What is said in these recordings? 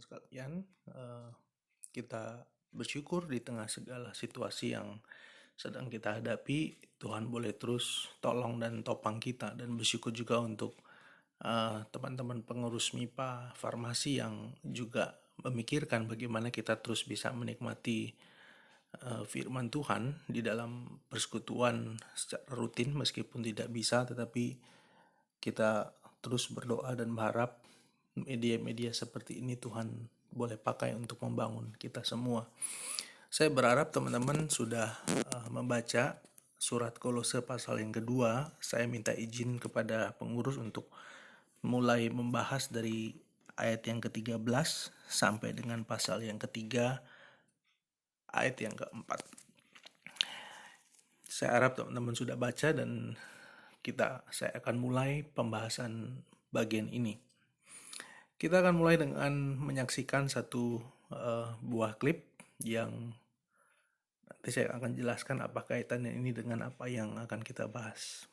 sekalian, kita bersyukur di tengah segala situasi yang sedang kita hadapi, Tuhan boleh terus tolong dan topang kita, dan bersyukur juga untuk teman-teman pengurus MIPA Farmasi yang juga memikirkan bagaimana kita terus bisa menikmati firman Tuhan di dalam persekutuan secara rutin meskipun tidak bisa, tetapi kita terus berdoa dan berharap media-media seperti ini Tuhan boleh pakai untuk membangun kita semua. Saya berharap teman-teman sudah membaca surat Kolose pasal yang kedua. Saya minta izin kepada pengurus untuk mulai membahas dari ayat yang ke-13 sampai dengan pasal yang ketiga, ayat yang keempat. Saya harap teman-teman sudah baca dan saya akan mulai pembahasan bagian ini. Kita akan mulai dengan menyaksikan satu buah klip yang nanti saya akan jelaskan apa kaitannya ini dengan apa yang akan kita bahas.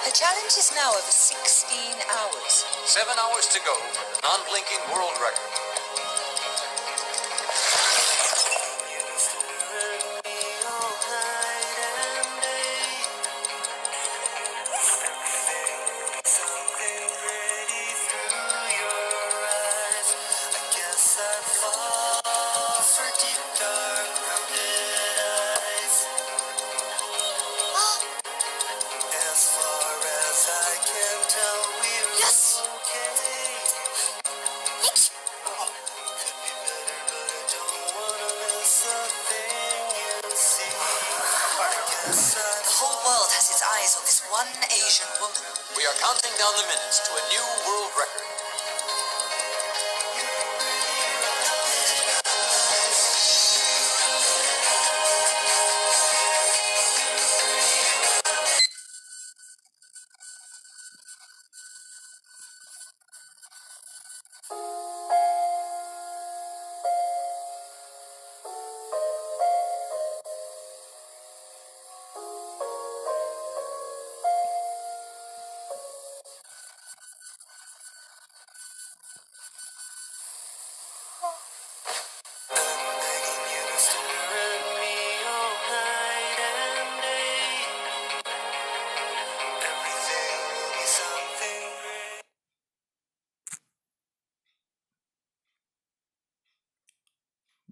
The challenge is now over 16 hours. 7 hours to go for the non-blinking world record. Yes! The whole world has its eyes on this one Asian woman. We are counting down the minutes to a new world record.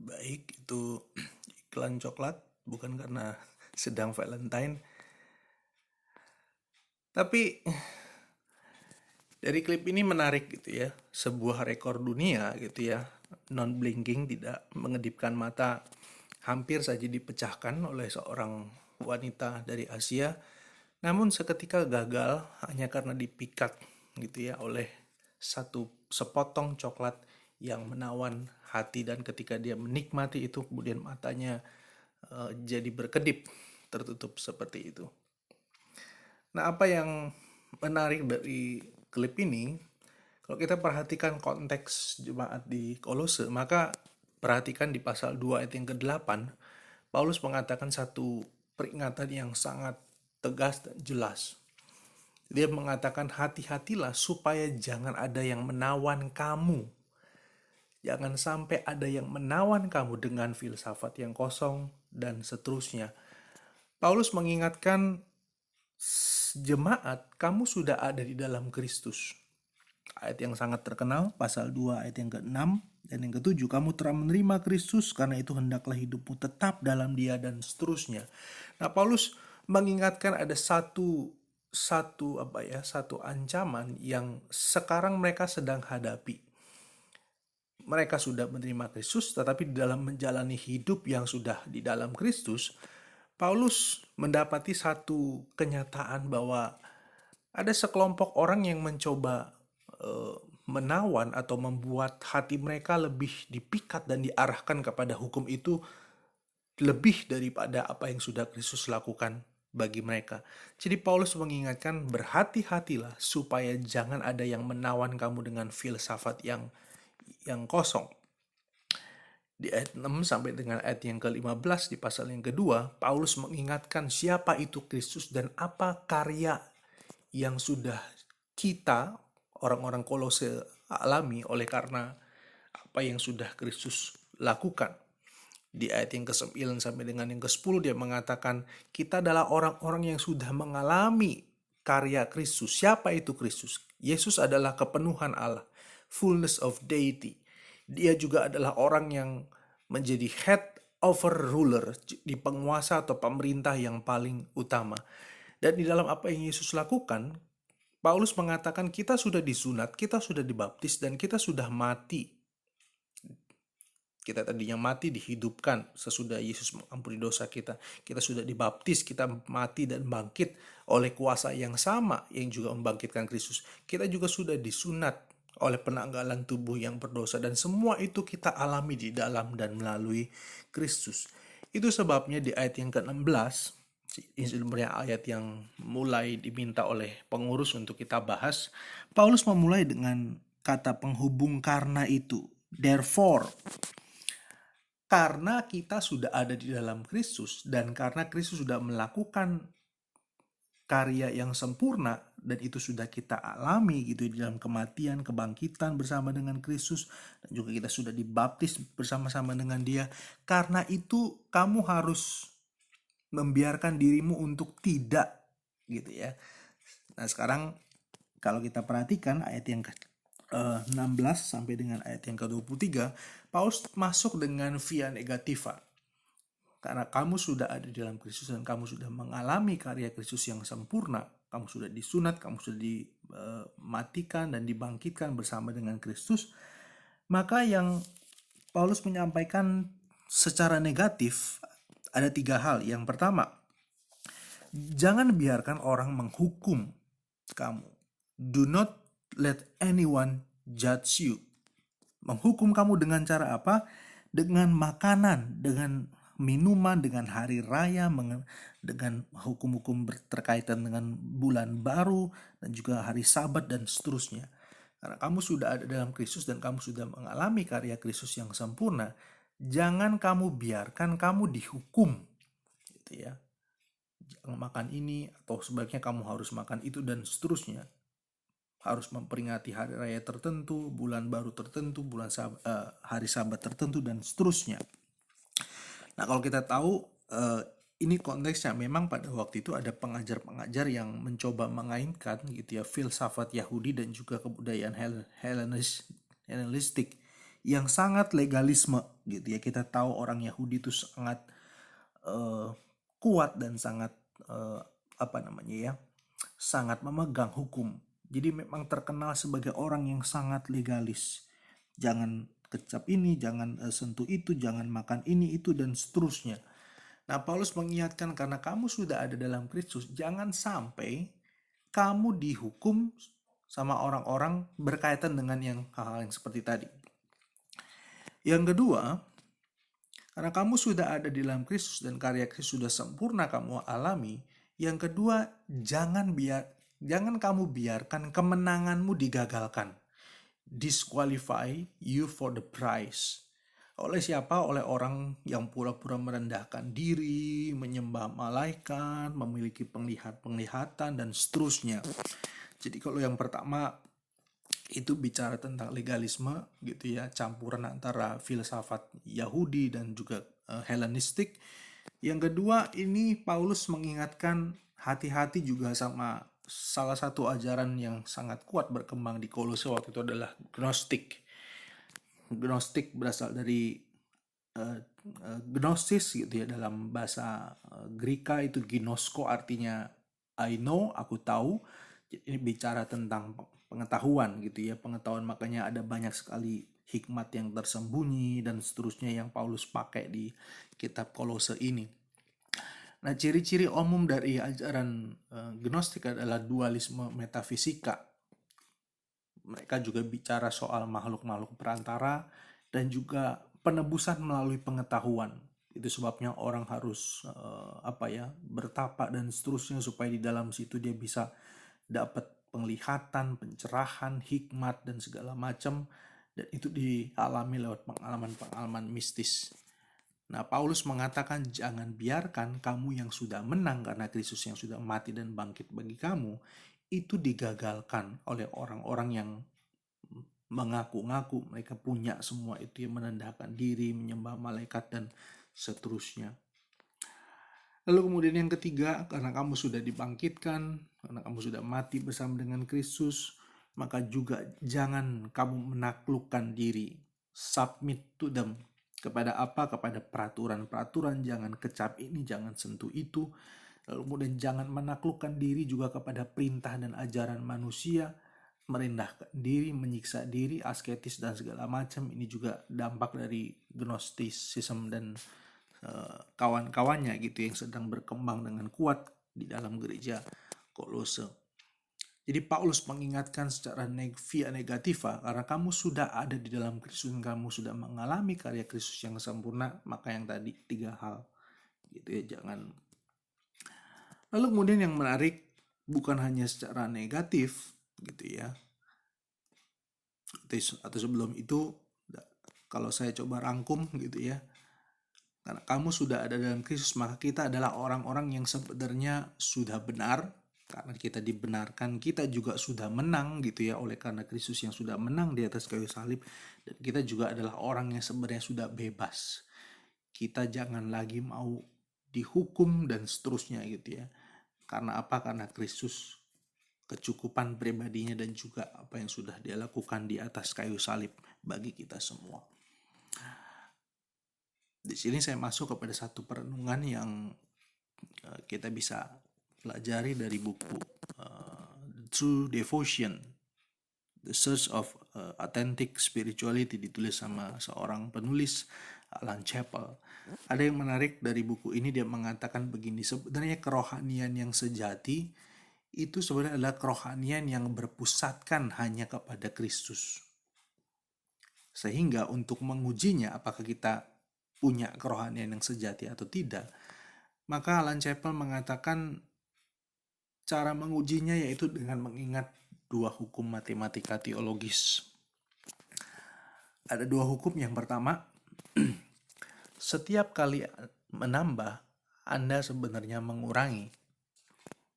Baik, itu iklan coklat, bukan karena sedang Valentine. Tapi dari klip ini menarik gitu ya, sebuah rekor dunia gitu ya, non-blinking, tidak mengedipkan mata, hampir saja dipecahkan oleh seorang wanita dari Asia, namun seketika gagal hanya karena dipikat gitu ya oleh sepotong coklat yang menawan hati, dan ketika dia menikmati itu kemudian matanya jadi berkedip, tertutup seperti itu. Nah, apa yang menarik dari klip ini, kalau kita perhatikan konteks jemaat di Kolose, maka perhatikan di pasal 2 ayat yang ke-8, Paulus mengatakan satu peringatan yang sangat tegas dan jelas. Dia mengatakan, hati-hatilah supaya jangan ada yang menawan kamu. Jangan sampai ada yang menawan kamu dengan filsafat yang kosong dan seterusnya. Paulus mengingatkan jemaat, kamu sudah ada di dalam Kristus. Ayat yang sangat terkenal, pasal 2 ayat yang ke-6 dan yang ke-7, kamu telah menerima Kristus, karena itu hendaklah hidupmu tetap dalam Dia, dan seterusnya. Nah, Paulus mengingatkan ada satu ancaman yang sekarang mereka sedang hadapi. mereka sudah menerima Kristus, tetapi dalam menjalani hidup yang sudah di dalam Kristus, Paulus mendapati satu kenyataan bahwa ada sekelompok orang yang mencoba menawan atau membuat hati mereka lebih dipikat dan diarahkan kepada hukum itu lebih daripada apa yang sudah Kristus lakukan bagi mereka. Jadi Paulus mengingatkan, berhati-hatilah supaya jangan ada yang menawan kamu dengan filsafat yang kosong. Di ayat 6 sampai dengan ayat yang ke-15 di pasal yang kedua, Paulus mengingatkan siapa itu Kristus dan apa karya yang sudah kita, orang-orang Kolose, alami oleh karena apa yang sudah Kristus lakukan. Di ayat yang ke-9 sampai dengan yang ke-10 dia mengatakan, kita adalah orang-orang yang sudah mengalami karya Kristus. Siapa itu Kristus? Yesus adalah kepenuhan Allah, fullness of deity. Dia juga adalah orang yang menjadi head over ruler, di penguasa atau pemerintah yang paling utama. Dan di dalam apa yang Yesus lakukan, Paulus mengatakan kita sudah disunat, kita sudah dibaptis, dan kita sudah mati. Kita tadinya mati dihidupkan sesudah Yesus mengampuni dosa kita. Kita sudah dibaptis, kita mati dan bangkit oleh kuasa yang sama yang juga membangkitkan Kristus. Kita juga sudah disunat oleh penanggalan tubuh yang berdosa, dan semua itu kita alami di dalam dan melalui Kristus. Itu sebabnya di ayat yang ke-16, ini sebenarnya ayat yang mulai diminta oleh pengurus untuk kita bahas. Paulus memulai dengan kata penghubung karena itu. Therefore, karena kita sudah ada di dalam Kristus dan karena Kristus sudah melakukan karya yang sempurna dan itu sudah kita alami gitu di dalam kematian, kebangkitan bersama dengan Kristus, dan juga kita sudah dibaptis bersama-sama dengan Dia. Karena itu kamu harus membiarkan dirimu untuk tidak gitu ya. Nah, sekarang kalau kita perhatikan ayat yang ke-16 sampai dengan ayat yang ke-23, Paulus masuk dengan via negativa. Karena kamu sudah ada di dalam Kristus dan kamu sudah mengalami karya Kristus yang sempurna, kamu sudah disunat, kamu sudah dimatikan dan dibangkitkan bersama dengan Kristus, maka yang Paulus menyampaikan secara negatif ada 3 hal. Yang pertama, jangan biarkan orang menghukum kamu. Do not let anyone judge you. Menghukum kamu dengan cara apa? Dengan makanan, dengan minuman, dengan hari raya, dengan hukum-hukum berkaitan dengan bulan baru, dan juga hari Sabat dan seterusnya. Karena kamu sudah ada dalam Kristus dan kamu sudah mengalami karya Kristus yang sempurna, jangan kamu biarkan kamu dihukum, gitu ya. Jangan makan ini, atau sebaiknya kamu harus makan itu dan seterusnya. Harus memperingati hari raya tertentu, bulan baru tertentu, hari Sabat tertentu dan seterusnya. Nah, kalau kita tahu ini konteksnya memang pada waktu itu ada pengajar-pengajar yang mencoba mengaitkan gitu ya filsafat Yahudi dan juga kebudayaan Helenistik yang sangat legalisme gitu ya. Kita tahu orang Yahudi itu sangat kuat dan sangat sangat memegang hukum. Jadi memang terkenal sebagai orang yang sangat legalis. Jangan kecap ini, jangan sentuh itu, jangan makan ini, itu, dan seterusnya. Nah, Paulus mengingatkan karena kamu sudah ada dalam Kristus, jangan sampai kamu dihukum sama orang-orang berkaitan dengan hal-hal yang seperti tadi. Yang kedua, karena kamu sudah ada di dalam Kristus dan karya Kristus sudah sempurna kamu alami, yang kedua, jangan kamu biarkan kemenanganmu digagalkan. Disqualify you for the prize. Oleh siapa? Oleh orang yang pura-pura merendahkan diri, menyembah malaikat, memiliki penglihatan dan seterusnya. Jadi kalau yang pertama itu bicara tentang legalisme gitu ya, campuran antara filsafat Yahudi dan juga Helenistik. Yang kedua, ini Paulus mengingatkan hati-hati juga sama salah satu ajaran yang sangat kuat berkembang di Kolose waktu itu adalah Gnostik. Gnostik berasal dari Gnosis gitu ya, dalam bahasa Greka itu ginosko, artinya I know, aku tahu. Ini bicara tentang pengetahuan gitu ya, pengetahuan, makanya ada banyak sekali hikmat yang tersembunyi, dan seterusnya yang Paulus pakai di kitab Kolose ini. Nah, ciri-ciri umum dari ajaran Gnostik adalah dualisme metafisika. Mereka juga bicara soal makhluk-makhluk perantara dan juga penebusan melalui pengetahuan. Itu sebabnya orang harus bertapa dan seterusnya supaya di dalam situ dia bisa dapat penglihatan, pencerahan, hikmat dan segala macam, dan itu dialami lewat pengalaman-pengalaman mistis. Nah, Paulus mengatakan jangan biarkan kamu yang sudah menang karena Kristus yang sudah mati dan bangkit bagi kamu itu digagalkan oleh orang-orang yang mengaku-ngaku mereka punya semua itu, yang menandakan diri, menyembah malaikat dan seterusnya. Lalu kemudian yang ketiga, karena kamu sudah dibangkitkan, karena kamu sudah mati bersama dengan Kristus, maka juga jangan kamu menaklukkan diri. Submit to them. Kepada apa? Kepada peraturan-peraturan, jangan kecap ini, jangan sentuh itu. Lalu kemudian jangan menaklukkan diri juga kepada perintah dan ajaran manusia, merendahkan diri, menyiksa diri, asketis dan segala macam. Ini juga dampak dari Gnosticism dan kawan-kawannya gitu yang sedang berkembang dengan kuat di dalam gereja Kolose. Jadi Paulus mengingatkan secara via negativa, karena kamu sudah ada di dalam Kristus, kamu sudah mengalami karya Kristus yang sempurna, maka yang tadi 3 hal gitu ya, jangan. Lalu kemudian yang menarik, bukan hanya secara negatif gitu ya, atau sebelum itu kalau saya coba rangkum gitu ya, karena kamu sudah ada dalam Kristus, maka kita adalah orang-orang yang sebenarnya sudah benar. Karena kita dibenarkan, kita juga sudah menang gitu ya, oleh karena Kristus yang sudah menang di atas kayu salib. Dan kita juga adalah orang yang sebenarnya sudah bebas. Kita jangan lagi mau dihukum dan seterusnya gitu ya. Karena apa? Karena Kristus, kecukupan pribadinya dan juga apa yang sudah dia lakukan di atas kayu salib bagi kita semua. Di sini saya masuk kepada satu perenungan yang kita bisa pelajari dari buku True Devotion, The Search of Authentic Spirituality, ditulis sama seorang penulis, Alan Chappell. Ada yang menarik dari buku ini, dia mengatakan begini, sebenarnya kerohanian yang sejati itu sebenarnya adalah kerohanian yang berpusatkan hanya kepada Kristus. Sehingga untuk mengujinya apakah kita punya kerohanian yang sejati atau tidak, maka Alan Chappell mengatakan cara mengujinya yaitu dengan mengingat 2 hukum matematika teologis. Ada 2 hukum. Yang pertama, setiap kali menambah, Anda sebenarnya mengurangi.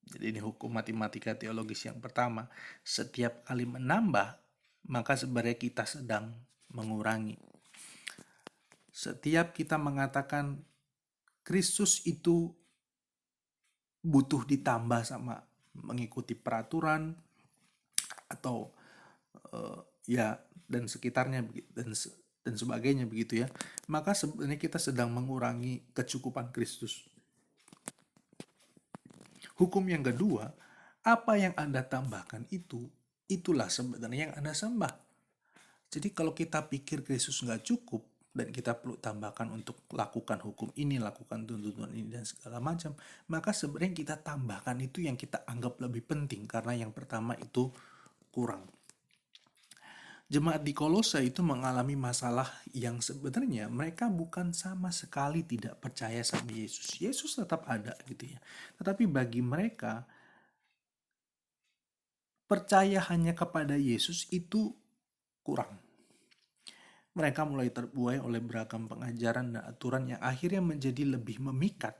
Jadi ini hukum matematika teologis yang pertama. Setiap kali menambah, maka sebenarnya kita sedang mengurangi. Setiap kita mengatakan Kristus itu butuh ditambah sama mengikuti peraturan atau dan sekitarnya dan sebagainya begitu ya, maka sebenarnya kita sedang mengurangi kecukupan Kristus. Hukum yang kedua, apa yang Anda tambahkan itulah sebenarnya yang Anda sembah. Jadi kalau kita pikir Kristus nggak cukup dan kita perlu tambahkan untuk lakukan hukum ini, lakukan tuntunan ini dan segala macam, maka sebenarnya kita tambahkan itu yang kita anggap lebih penting karena yang pertama itu kurang. Jemaat di Kolose itu mengalami masalah yang sebenarnya mereka bukan sama sekali tidak percaya sama Yesus. Yesus tetap ada gitu ya. Tetapi bagi mereka percaya hanya kepada Yesus itu kurang. Mereka mulai terbuai oleh beragam pengajaran dan aturan yang akhirnya menjadi lebih memikat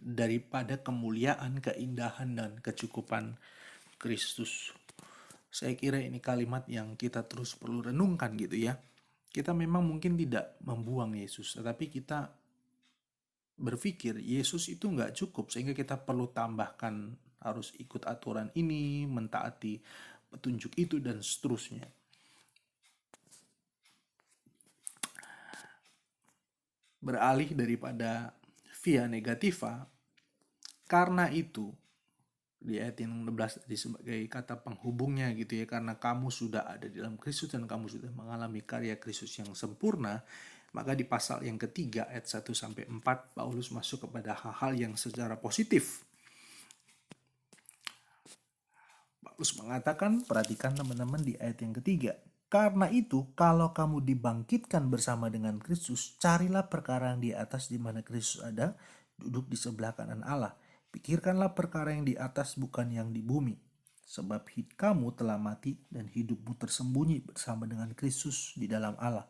daripada kemuliaan, keindahan, dan kecukupan Kristus. Saya kira ini kalimat yang kita terus perlu renungkan gitu ya. Kita memang mungkin tidak membuang Yesus, tetapi kita berpikir Yesus itu nggak cukup sehingga kita perlu tambahkan harus ikut aturan ini, mentaati petunjuk itu, dan seterusnya. Beralih daripada via negativa, karena itu di ayat yang 16 tadi sebagai kata penghubungnya gitu ya, karena kamu sudah ada di dalam Kristus dan kamu sudah mengalami karya Kristus yang sempurna, maka di pasal yang ketiga ayat 1 sampai 4 Paulus masuk kepada hal-hal yang secara positif. Paulus mengatakan, perhatikan teman-teman di ayat yang ketiga. Karena itu, kalau kamu dibangkitkan bersama dengan Kristus, carilah perkara yang di atas di mana Kristus ada, duduk di sebelah kanan Allah. Pikirkanlah perkara yang di atas, bukan yang di bumi. Sebab kamu telah mati dan hidupmu tersembunyi bersama dengan Kristus di dalam Allah.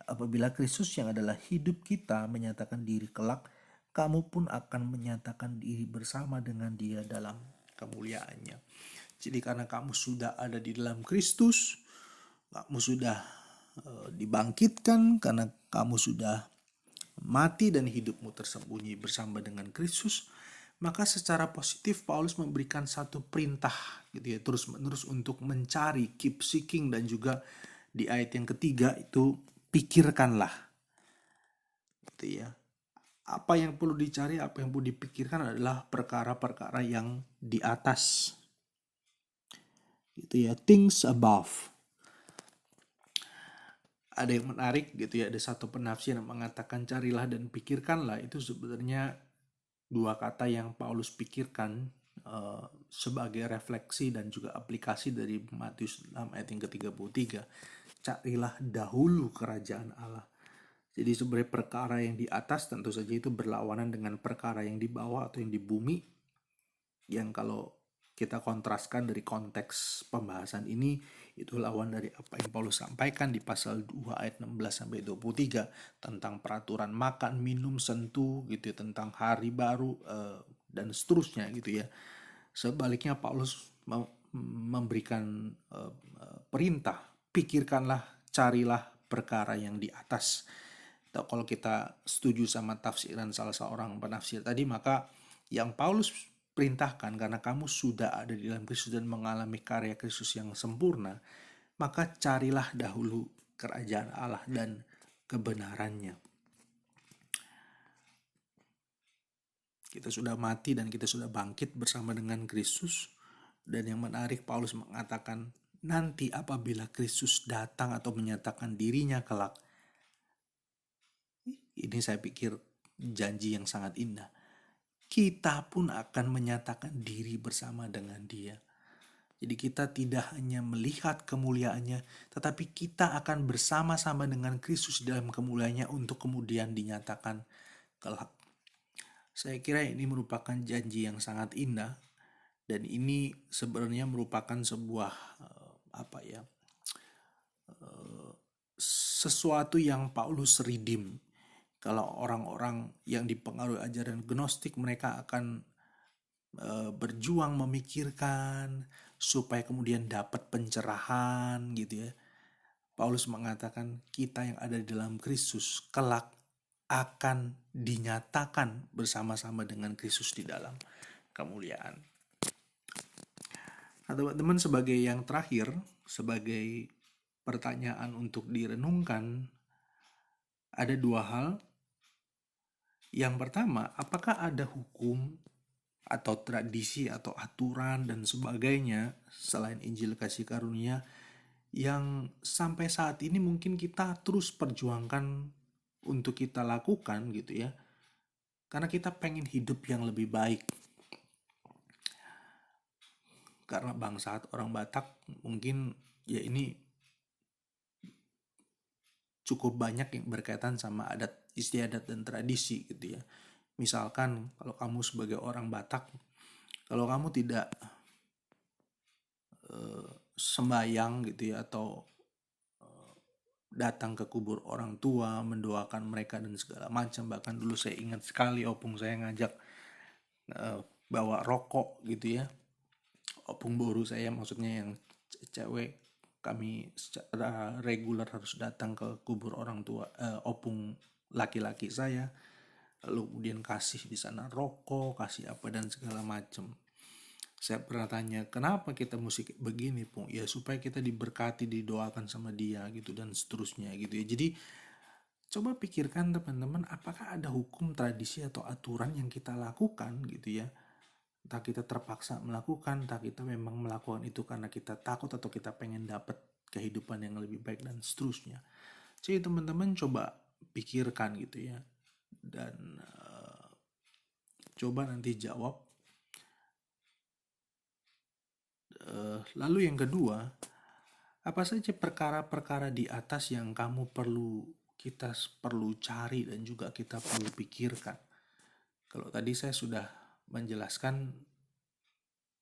Apabila Kristus yang adalah hidup kita menyatakan diri kelak, kamu pun akan menyatakan diri bersama dengan Dia dalam kemuliaannya. Jadi karena kamu sudah ada di dalam Kristus, kamu sudah dibangkitkan, karena kamu sudah mati dan hidupmu tersembunyi bersama dengan Kristus, maka secara positif Paulus memberikan satu perintah gitu ya, terus-menerus untuk mencari, keep seeking, dan juga di ayat yang ketiga itu pikirkanlah gitu ya. Apa yang perlu dicari, apa yang perlu dipikirkan adalah perkara-perkara yang di atas. Gitu ya, things above. Ada yang menarik gitu ya, ada satu penafsir yang mengatakan carilah dan pikirkanlah, itu sebenarnya dua kata yang Paulus pikirkan sebagai refleksi dan juga aplikasi dari Matius 6 ayat yang ke-33. Carilah dahulu kerajaan Allah. Jadi sebenarnya perkara yang di atas tentu saja itu berlawanan dengan perkara yang di bawah atau yang di bumi, yang kalau kita kontraskan dari konteks pembahasan ini, itu lawan dari apa yang Paulus sampaikan di pasal 2 ayat 16 sampai 23 tentang peraturan makan, minum, sentuh gitu ya, tentang hari baru dan seterusnya gitu ya. Sebaliknya Paulus memberikan perintah, pikirkanlah, carilah perkara yang di atas. Atau kalau kita setuju sama tafsiran salah seorang penafsir tadi, maka yang Paulus perintahkan, karena kamu sudah ada di dalam Kristus dan mengalami karya Kristus yang sempurna, maka carilah dahulu kerajaan Allah dan kebenarannya. Kita sudah mati dan kita sudah bangkit bersama dengan Kristus. Dan yang menarik, Paulus mengatakan nanti apabila Kristus datang atau menyatakan dirinya kelak, ini saya pikir janji yang sangat indah, kita pun akan menyatakan diri bersama dengan Dia. Jadi kita tidak hanya melihat kemuliaannya, tetapi kita akan bersama-sama dengan Kristus dalam kemuliaannya untuk kemudian dinyatakan kelak. Saya kira ini merupakan janji yang sangat indah, dan ini sebenarnya merupakan sebuah sesuatu yang Paulus redeem. Kalau orang-orang yang dipengaruhi ajaran Gnostik, mereka akan berjuang memikirkan supaya kemudian dapat pencerahan gitu ya. Paulus mengatakan kita yang ada di dalam Kristus kelak akan dinyatakan bersama-sama dengan Kristus di dalam kemuliaan. Nah, teman-teman, sebagai yang terakhir, sebagai pertanyaan untuk direnungkan, ada dua hal. Yang pertama, apakah ada hukum atau tradisi atau aturan dan sebagainya selain Injil kasih karunia yang sampai saat ini mungkin kita terus perjuangkan untuk kita lakukan gitu ya, karena kita pengen hidup yang lebih baik. Karena bangsa orang Batak mungkin ya ini cukup banyak yang berkaitan sama adat istiadat dan tradisi gitu ya. Misalkan kalau kamu sebagai orang Batak, kalau kamu tidak sembahyang gitu ya, atau datang ke kubur orang tua, mendoakan mereka dan segala macam. Bahkan dulu saya ingat sekali opung saya ngajak bawa rokok gitu ya. Opung boru saya, maksudnya yang cewek, kami secara reguler harus datang ke kubur orang tua opung laki-laki saya, lalu kemudian kasih di sana rokok, kasih apa dan segala macam. Saya pernah tanya, kenapa kita mesti begini, Pung? Ya supaya kita diberkati, didoakan sama Dia gitu dan seterusnya gitu ya. Jadi coba pikirkan teman-teman, apakah ada hukum, tradisi atau aturan yang kita lakukan gitu ya, Entah kita terpaksa melakukan, entah kita memang melakukan itu karena kita takut atau kita pengen dapat kehidupan yang lebih baik dan seterusnya. Jadi teman-teman coba pikirkan gitu ya. Dan coba nanti jawab. Lalu yang kedua, apa saja perkara-perkara di atas yang kita perlu cari dan juga kita perlu pikirkan. Kalau tadi saya sudah menjelaskan,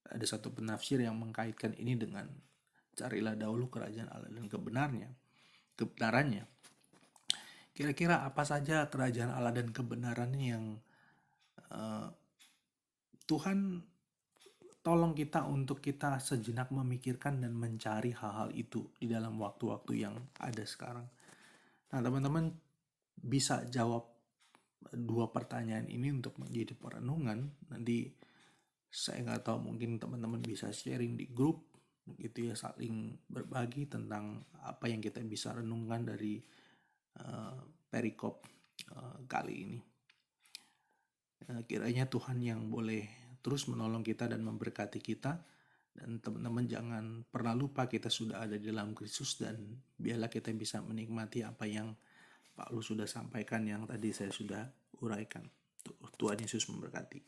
ada satu penafsir yang mengkaitkan ini dengan carilah dahulu kerajaan Allah dan kebenarannya. Kira-kira apa saja kerajaan Allah dan kebenarannya yang Tuhan tolong kita untuk kita sejenak memikirkan dan mencari hal-hal itu di dalam waktu-waktu yang ada sekarang. Nah, teman-teman bisa jawab dua pertanyaan ini untuk menjadi perenungan. Nanti saya nggak tahu, mungkin teman-teman bisa sharing di grup gitu ya, saling berbagi tentang apa yang kita bisa renungkan dari perikop kali ini. Kiranya Tuhan yang boleh terus menolong kita dan memberkati kita, dan teman-teman jangan pernah lupa kita sudah ada di dalam Kristus, dan biarlah kita bisa menikmati apa yang Pak Lu sudah sampaikan yang tadi saya sudah uraikan. Tuhan Yesus memberkati.